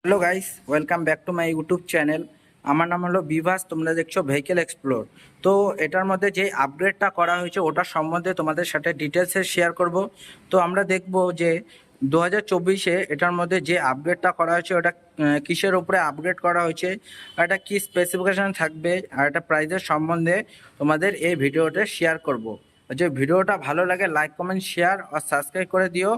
Hello guys, welcome back to my YouTube channel. আমার নাম হলো বিভাস, তোমরা দেখছো ভেহিকেল এক্সপ্লোর। তো এটার মধ্যে যে আপগ্রেডটা করা হয়েছে ওটার সম্বন্ধে তোমাদের সাথে ডিটেলসে শেয়ার করব। তো আমরা দেখব যে 2024-এ এটার মধ্যে যে আপগ্রেডটা করা হয়েছে ওটা কিসের উপরে আপগ্রেড করা হয়েছে, আর এটা কী স্পেসিফিকেশান থাকবে, আর এটা প্রাইসের সম্বন্ধে তোমাদের এই ভিডিওতে শেয়ার করব। যে ভিডিওটা ভালো লাগে লাইক কমেন্ট শেয়ার আর সাবস্ক্রাইব করে দিও।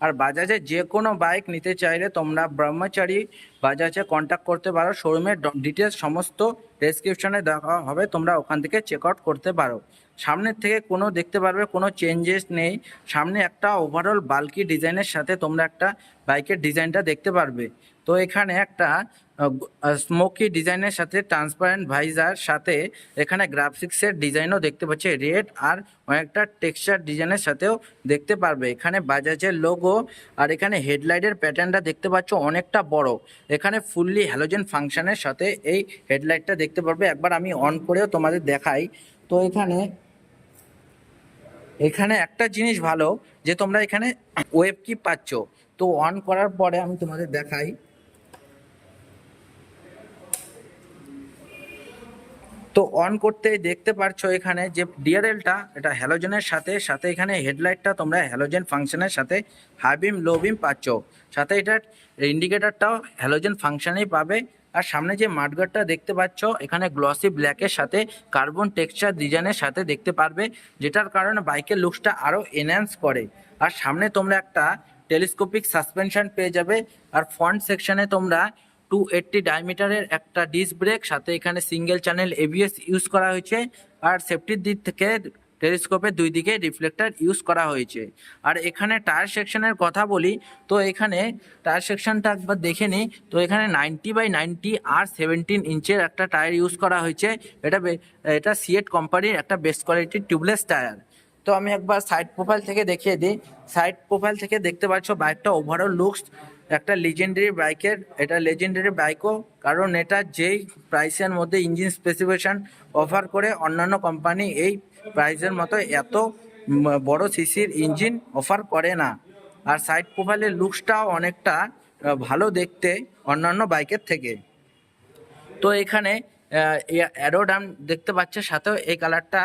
আর বাজাজে যে কোনো বাইক নিতে চাইলে তোমরা ব্রহ্মচারী বাজাজে কন্ট্যাক্ট করতে পারো। শোরুমের ডিটেলস সমস্ত ডেসক্রিপশনে দেওয়া হবে, তোমরা ওখান থেকে চেক আউট করতে পারো। সামনের থেকে কোনো দেখতে পারবে কোনো চেঞ্জেস নেই। সামনে একটা ওভারঅল বাল্কি ডিজাইনের সাথে তোমরা একটা বাইকের ডিজাইনটা দেখতে পারবে। তো এখানে একটা স্মোকি ডিজাইনের সাথে ট্রান্সপারেন্ট ভাইজার সাথে এখানে গ্রাফিক্সের ডিজাইনও দেখতে পাচ্ছে রেড, আর অনেকটা টেক্সচার ডিজাইনের সাথেও দেখতে পারবে। এখানে বাজাজের লোগো, আর এখানে হেডলাইটের প্যাটার্নটা দেখতে পাচ্ছ অনেকটা বড়। এখানে ফুললি হ্যালোজেন ফাংশনের সাথে এই হেডলাইটটা দেখতে পারবে। একবার আমি অন করেও তোমাদের দেখাই। তো এখানে একটা জিনিস ভালো যে তোমরা এখানে ওয়েব কি পাচ্ছ। তো অন করার পরে আমি তোমাদের দেখাই। তো অন করতেই দেখতে পারছো এখানে যে ডিআরএলটা এটা হ্যালোজেনের সাথে সাথে এখানে হেডলাইটটা তোমরা হ্যালোজেন ফাংশনের সাথে হাই বিম লো বিম পাচ্ছ। সাথে এটার ইন্ডিকেটারটাও হ্যালোজেন ফাংশনেই পাবে। আর সামনে যে মাডগার্ডটা দেখতে পাচ্ছ এখানে গ্লসি ব্ল্যাকের সাথে কার্বন টেক্সচার ডিজাইনের সাথে দেখতে পারবে, যেটার কারণে বাইকের লুকসটা আরও এনহ্যান্স করে। আর সামনে তোমরা একটা টেলিস্কোপিক সাসপেনশন পেয়ে যাবে। আর ফ্রন্ট সেকশনে তোমরা 280 ডায়ামিটারের একটা ডিস্ক ব্রেক, সাথে এখানে সিঙ্গেল চ্যানেল এবিএস ইউজ করা হয়েছে। আর সেফটির দিক থেকে টেলিস্কোপের দুই দিকে রিফ্লেক্টর ইউজ করা হয়েছে। আর এখানে টায়ার সেকশনের কথা বলি, তো এখানে টায়ার সেকশনটা একবার দেখে নিই। তো এখানে 90/90 আর 17 ইঞ্চের একটা টায়ার ইউজ করা হয়েছে। এটা সিয়েট কোম্পানির একটা বেস্ট কোয়ালিটির টিউবলেস টায়ার। তো আমি একবার সাইড প্রোফাইল থেকে দেখিয়ে দিই। সাইড প্রোফাইল থেকে দেখতে পাচ্ছ বাইকটা ওভারঅল লুকস একটা লিজেন্ডারি বাইকের, এটা লেজেন্ডারি বাইকও, কারণ এটা যেই প্রাইসের মধ্যে ইঞ্জিন স্পেসিফিকেশান অফার করে অন্যান্য কোম্পানি এই প্রাইসের মতো এত বড় সিসির ইঞ্জিন অফার করে না। আর সাইড প্রোফাইলের লুকসটাও অনেকটা ভালো দেখতে অন্যান্য বাইকের থেকে। তো এখানে অ্যারোডাম দেখতে পাচ্ছে, সাথেও এই কালারটা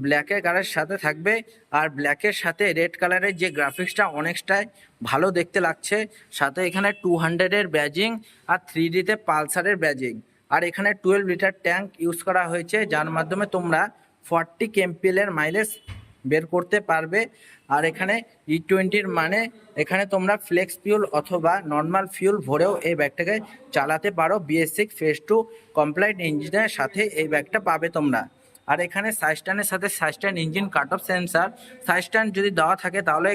ব্ল্যাকের কালারের সাথে থাকবে। আর ব্ল্যাকের সাথে রেড কালারের যে গ্রাফিক্সটা অনেকটাই ভালো দেখতে লাগছে। সাথে এখানে 200-এর ব্যাজিং আর 3Dতে পালসারের ব্যাজিং। আর এখানে 12 লিটার ট্যাঙ্ক ইউজ করা হয়েছে, যার মাধ্যমে তোমরা 40 কেএমপিএলের মাইলেজ বের করতে পারবে। আর এখানে E20 মানে এখানে তোমরা ফ্লেক্স ফিউল অথবা নর্মাল ফিউল ভরেও এই ব্যাগটাকে চালাতে পারো। BS6 ফেজ 2 কমপ্লাইট ইঞ্জিনের সাথে এই ব্যাগটা পাবে তোমরা। আর এখানে সাইস্টানের সাথে সাইস্টান ইঞ্জিন কাট অফ সেন্সার, সাইস্টান যদি দেওয়া থাকে তাহলে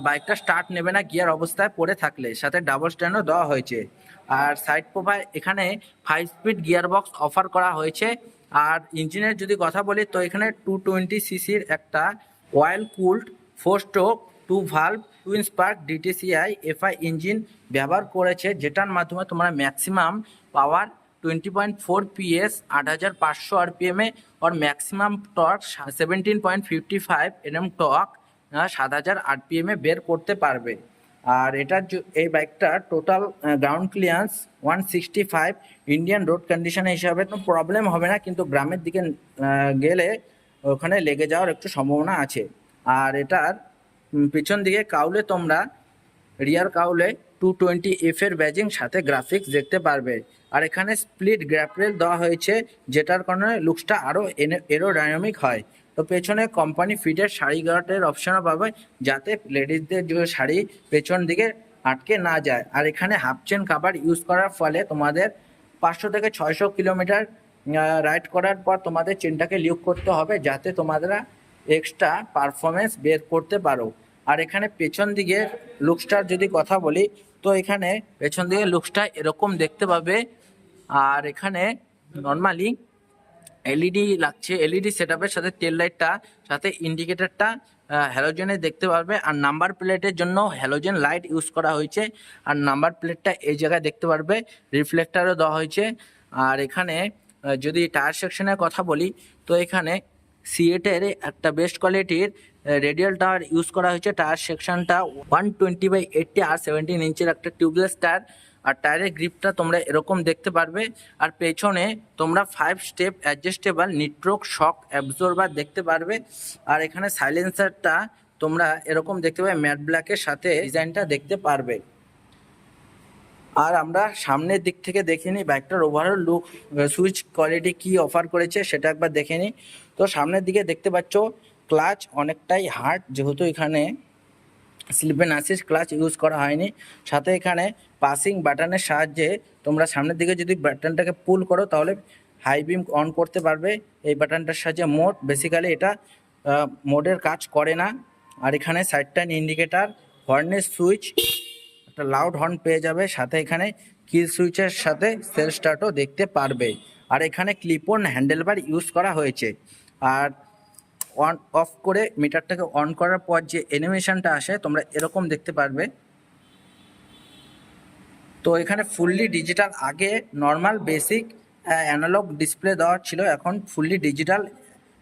বাইকটা স্টার্ট নেবে না গিয়ার অবস্থায় পড়ে থাকলে, সাথে ডাবল স্ট্যান্ডও দেওয়া হয়েছে। আর সাইড প্রোফাইল এখানে 5 স্পিড গিয়ার বক্স অফার করা হয়েছে। আর ইঞ্জিনের যদি কথা বলি তো এখানে 220 সিসির একটা oil cooled 4 stroke 2 valve twin spark DTCI FI engine ব্যবহার করেছে, যেটার মাধ্যমে তোমরা ম্যাক্সিমাম পাওয়ার 20.4 PS 8500 RPM और maximum torque 17.55 Nm torque 7000 RPM বের করতে পারবে। আর এটার এই বাইকটার total ground clearance 165 Indian road কন্ডিশনে হিসাবে কোনো প্রবলেম হবে না, কিন্তু গ্রামের দিকে গেলে ওখানে লেগে যাওয়ার একটু সম্ভাবনা আছে। আর এটার পিছন দিকে কাউলে তোমরা রিয়ার কাউলে 220F এর ব্যাজিং সাথে গ্রাফিক্স দেখতে পারবে। আর এখানে স্প্লিট গ্র্যাপরেল দেওয়া হয়েছে, যেটার কারণে লুকসটা আরও এরোডাইনামিক হয়। তো পেছনে কোম্পানি ফিটের শাড়ি গার্ডের অপশনও পাবে, যাতে লেডিসদের যে শাড়ি পেছন দিকে আটকে না যায়। আর এখানে হাফ চেন কাভার ইউজ করার ফলে তোমাদের 500 থেকে 600 কিলোমিটার রাইড করার পর তোমাদের চেনটাকে লিউক করতে হবে, যাতে তোমরা এক্সট্রা পারফরমেন্স বের করতে পারো। আর এখানে পেছন দিকে লুকসটার যদি কথা বলি, তো এখানে পেছন দিকে লুকসটা এরকম দেখতে পাবে। আর এখানে নর্মালি এলইডি লাগছে, এলইডি সেটআপের সাথে টেল লাইটটা সাথে ইন্ডিকেটরটা হ্যালোজেনে দেখতে পারবে। আর নাম্বার প্লেটের জন্য হ্যালোজেন লাইট ইউজ করা হয়েছে। আর নাম্বার প্লেটটা এই জায়গায় দেখতে পারবে, রিফ্লেক্টারও দেওয়া হয়েছে। আর এখানে যদি টায়ার সেকশনের কথা বলি, তো এখানে সিয়েটের একটা বেস্ট কোয়ালিটির রেডিয়াল টায়ার ইউজ করা হয়েছে। টায়ার সেকশনটা 120/80 আর 17 ইঞ্চের একটা টিউবলেস টায়ার। আর টায়ারের গ্রিপটা তোমরা এরকম দেখতে পারবে। আর পেছনে তোমরা 5 স্টেপ অ্যাডজাস্টেবল নিট্রোক শক অ্যাবজর্বার দেখতে পারবে। আর এখানে সাইলেন্সারটা তোমরা এরকম দেখতে পাবে ম্যাট ব্ল্যাকের সাথে ডিজাইনটা দেখতে পারবে। আর আমরা সামনের দিক থেকে দেখে নিই বাইকটার ওভারঅল লুক, সুইচ কোয়ালিটি কি অফার করেছে সেটা একবার দেখে নিই। তো সামনের দিকে দেখতে পাচ্ছ ক্লাচ অনেকটাই হার্ড, যেহেতু এখানে slip and assist clutch use করা হয়নি। সাথে এখানে পাসিং বাটনের সাহায্যে তোমরা সামনের দিকে যদি বাটনটাকে পুল করো তাহলে হাই বিম অন করতে পারবে এই বাটনটার সাহায্যে। মোড বেসিক্যালি এটা মোডের কাজ করে না। আর এখানে সাইড টার্ন ইন্ডিকেটার, হর্নের সুইচ, একটা লাউড হর্ন পেয়ে যাবে। সাথে এখানে কিল সুইচের সাথে সেলফ স্টার্টও দেখতে পারবে। আর এখানে ক্লিপ অন হ্যান্ডেলবার ইউজ করা হয়েছে। আর অন অফ করে মিটারটাকে অন করার পর যে অ্যানিমেশনটা আসে তোমরা এরকম দেখতে পারবে। তো এখানে ফুললি ডিজিটাল, আগে নর্মাল বেসিক অ্যানালগ ডিসপ্লে দেওয়া ছিল, এখন ফুললি ডিজিটাল।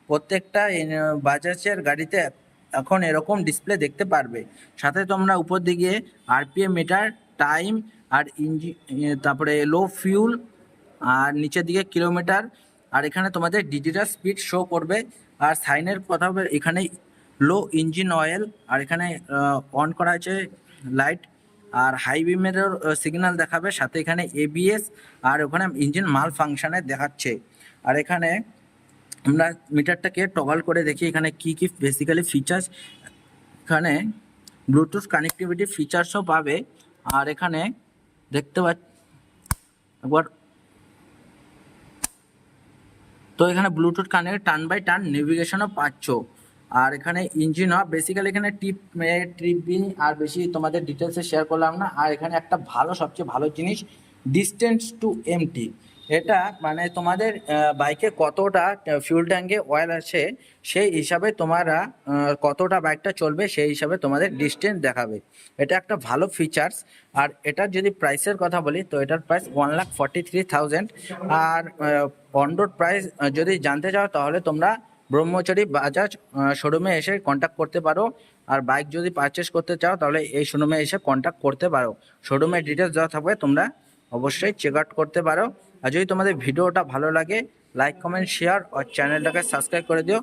প্রত্যেকটা বাজাজের গাড়িতে এখন এরকম ডিসপ্লে দেখতে পারবে। সাথে তোমরা উপর দিকে আরপিএম মিটার, টাইম আর তারপরে লো ফিউল, আর নিচের দিকে কিলোমিটার। আর এখানে তোমাদের ডিজিটাল স্পিড শো করবে। আর সাইনের কথা হবে এখানে লো ইঞ্জিন অয়েল, আর এখানে অন করা আছে লাইট, আর হাই বিমেরও সিগন্যাল দেখাবে। সাথে এখানে এবিএস, আর ওখানে ইঞ্জিন মাল ফাংশানে দেখাচ্ছে। আর এখানে আমরা মিটারটাকে টগল করে দেখি এখানে কি কি বেসিক্যালি ফিচার্স। এখানে ব্লুটুথ কানেক্টিভিটি ফিচার্সও পাবে। আর এখানে দেখতে পাচ্ছি একবার, তো এখানে Bluetooth connect turn by turn নেভিগেশনও পাচ্ছ। আর এখানে ইঞ্জিন অফ, বেসিক্যালি এখানে ট্রিপ বি আর বেশি তোমাদের ডিটেলসে শেয়ার করলাম না। আর এখানে একটা ভালো, সবচেয়ে ভালো জিনিস, ডিস্টেন্স টু এমটি। এটা মানে তোমাদের বাইকে কতটা ফিউল ট্যাঙ্কে অয়েল আছে সেই হিসাবে তোমরা কতটা বাইকটা চলবে সেই হিসাবে তোমাদের ডিস্টেন্স দেখাবে। এটা একটা ভালো ফিচার্স। আর এটার যদি প্রাইসের কথা বলি তো এটার প্রাইস 1,43,000। আর অন রোড প্রাইস যদি জানতে চাও তাহলে তোমরা ব্রহ্মচারী বাজাজ শোরুমে এসে কন্ট্যাক্ট করতে পারো। আর বাইক যদি পারচেস করতে চাও তাহলে এই শোরুমে এসে কন্ট্যাক্ট করতে পারো। শোরুমের ডিটেলস দেওয়া থাকবে, তোমরা অবশ্যই চেক আউট করতে পারো। আর যদি তোমাদের ভিডিওটা ভালো লাগে লাইক কমেন্ট শেয়ার আর চ্যানেলটাকে সাবস্ক্রাইব করে দিও।